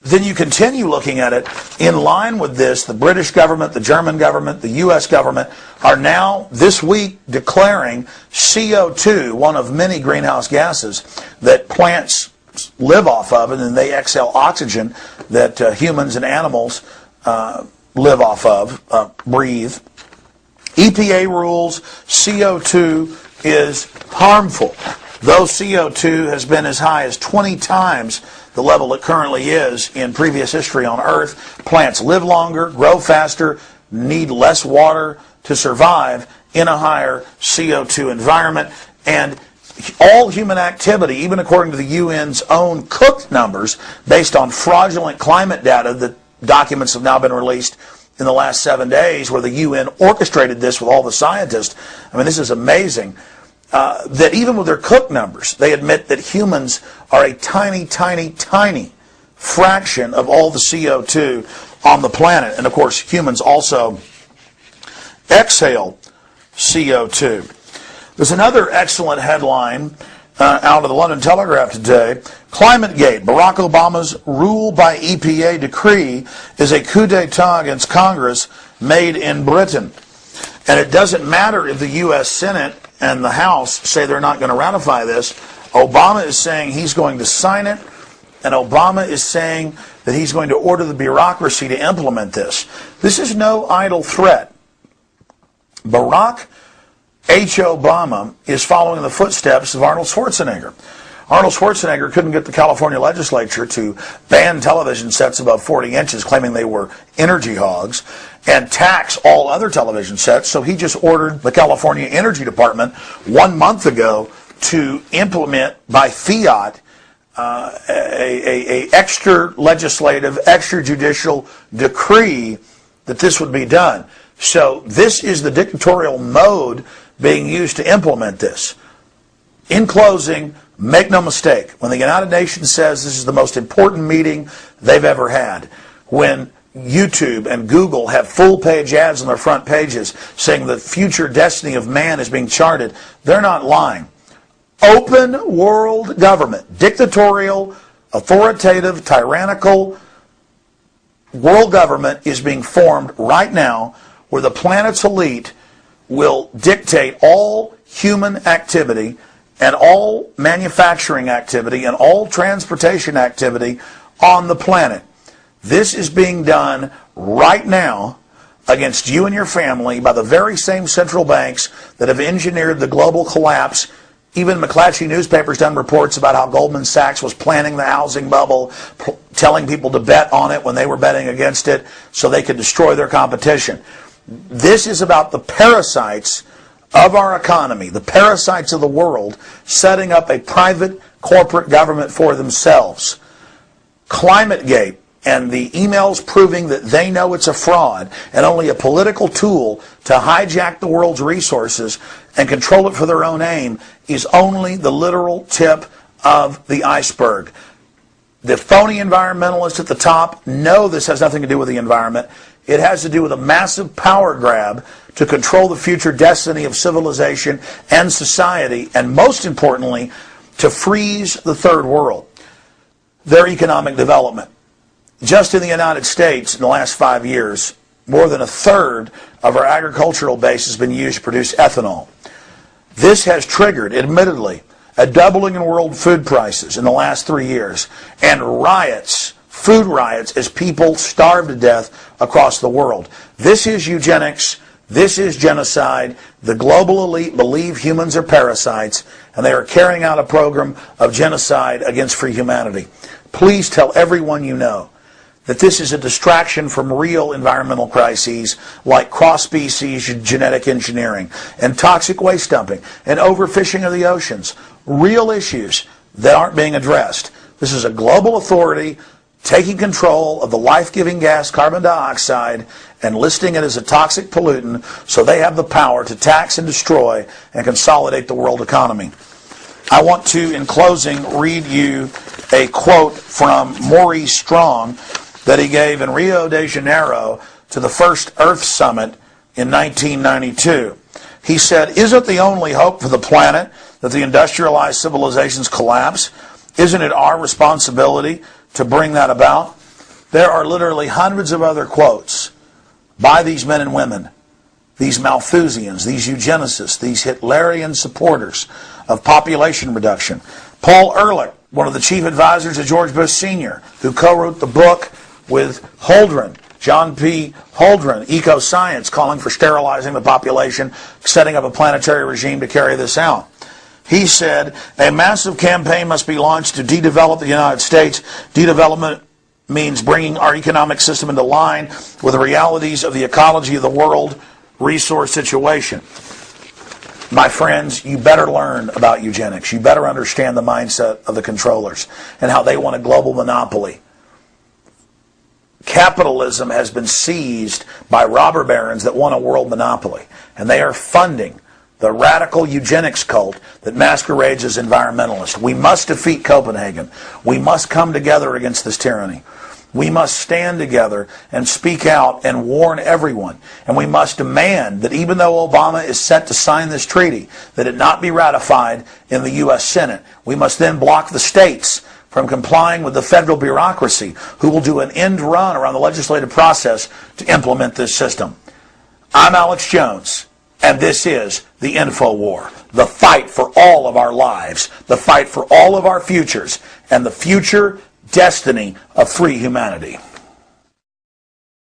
Then you continue looking at it. In line with this, the British government, the German government, the U.S. government are now this week declaring CO2, one of many greenhouse gases that plants live off of, and then they exhale oxygen that humans and animals live off of, breathe. EPA rules CO2 is harmful. Though CO2 has been as high as 20 times the level it currently is in previous history on Earth, plants live longer, grow faster, need less water to survive in a higher CO2 environment, and all human activity, even according to the UN's own cooked numbers, based on fraudulent climate data that documents have now been released in the last 7 days, where the UN orchestrated this with all the scientists. I mean, this is amazing. That even with their cooked numbers, they admit that humans are a tiny, tiny, tiny fraction of all the CO2 on the planet. And of course, humans also exhale CO2. There's another excellent headline out of the London Telegraph today. ClimateGate, Barack Obama's rule by EPA decree is a coup d'etat against Congress made in Britain. And it doesn't matter if the U.S. Senate and the House say they're not going to ratify this. Obama is saying he's going to sign it, and Obama is saying that he's going to order the bureaucracy to implement this. This is no idle threat. Barack H. Obama is following in the footsteps of Arnold Schwarzenegger. Arnold Schwarzenegger couldn't get the California legislature to ban television sets above 40 inches, claiming they were energy hogs, and tax all other television sets, so he just ordered the California Energy Department 1 month ago to implement by fiat a extra legislative, extrajudicial decree that this would be done. So this is the dictatorial mode being used to implement this. In closing, make no mistake, when the United Nations says this is the most important meeting they've ever had, when YouTube and Google have full-page ads on their front pages saying the future destiny of man is being charted, they're not lying. Open world government, dictatorial, authoritative, tyrannical world government is being formed right now, where the planet's elite will dictate all human activity and all manufacturing activity and all transportation activity on the planet. This is being done right now against you and your family by the very same central banks that have engineered the global collapse. Even McClatchy newspaper's done reports about how Goldman Sachs was planning the housing bubble, telling people to bet on it when they were betting against it so they could destroy their competition. This is about the parasites of our economy, the parasites of the world, setting up a private corporate government for themselves. ClimateGate and the emails proving that they know it's a fraud and only a political tool to hijack the world's resources and control it for their own aim is only the literal tip of the iceberg. The phony environmentalists at the top know this has nothing to do with the environment. It has to do with a massive power grab to control the future destiny of civilization and society, and most importantly, to freeze the third world, their economic development. Just in the United States, in the last 5 years, more than a third of our agricultural base has been used to produce ethanol. This has triggered, admittedly, a doubling in world food prices in the last 3 years, and riots, food riots, as people starve to death across the world. This is eugenics. This is genocide. The global elite believe humans are parasites, and they are carrying out a program of genocide against free humanity. Please tell everyone you know that this is a distraction from real environmental crises like cross-species genetic engineering and toxic waste dumping and overfishing of the oceans. Real issues that aren't being addressed. This is a global authority taking control of the life-giving gas carbon dioxide and listing it as a toxic pollutant so they have the power to tax and destroy and consolidate the world economy. I want to, in closing, read you a quote from Maurice Strong that he gave in Rio de Janeiro to the first Earth Summit in 1992. He said, "Isn't the only hope for the planet that the industrialized civilizations collapse? Isn't it our responsibility to bring that about? There are literally hundreds of other quotes by these men and women, these Malthusians, these eugenicists, these Hitlerian supporters of population reduction. Paul Ehrlich, one of the chief advisors of George Bush Sr., who co-wrote the book with Holdren, John P. Holdren, Eco-Science, calling for sterilizing the population, setting up a planetary regime to carry this out. He said, a massive campaign must be launched to de-develop the United States. De-development means bringing our economic system into line with the realities of the ecology of the world resource situation. My friends, you better learn about eugenics. You better understand the mindset of the controllers and how they want a global monopoly. Capitalism has been seized by robber barons that want a world monopoly, and they are funding the radical eugenics cult that masquerades as environmentalist. We must defeat Copenhagen. We must come together against this tyranny. We must stand together and speak out and warn everyone. And we must demand that even though Obama is set to sign this treaty, that it not be ratified in the U.S. Senate. We must then block the states from complying with the federal bureaucracy, who will do an end run around the legislative process to implement this system. I'm Alex Jones, and this is the InfoWar, the fight for all of our lives, the fight for all of our futures, and the future destiny of free humanity.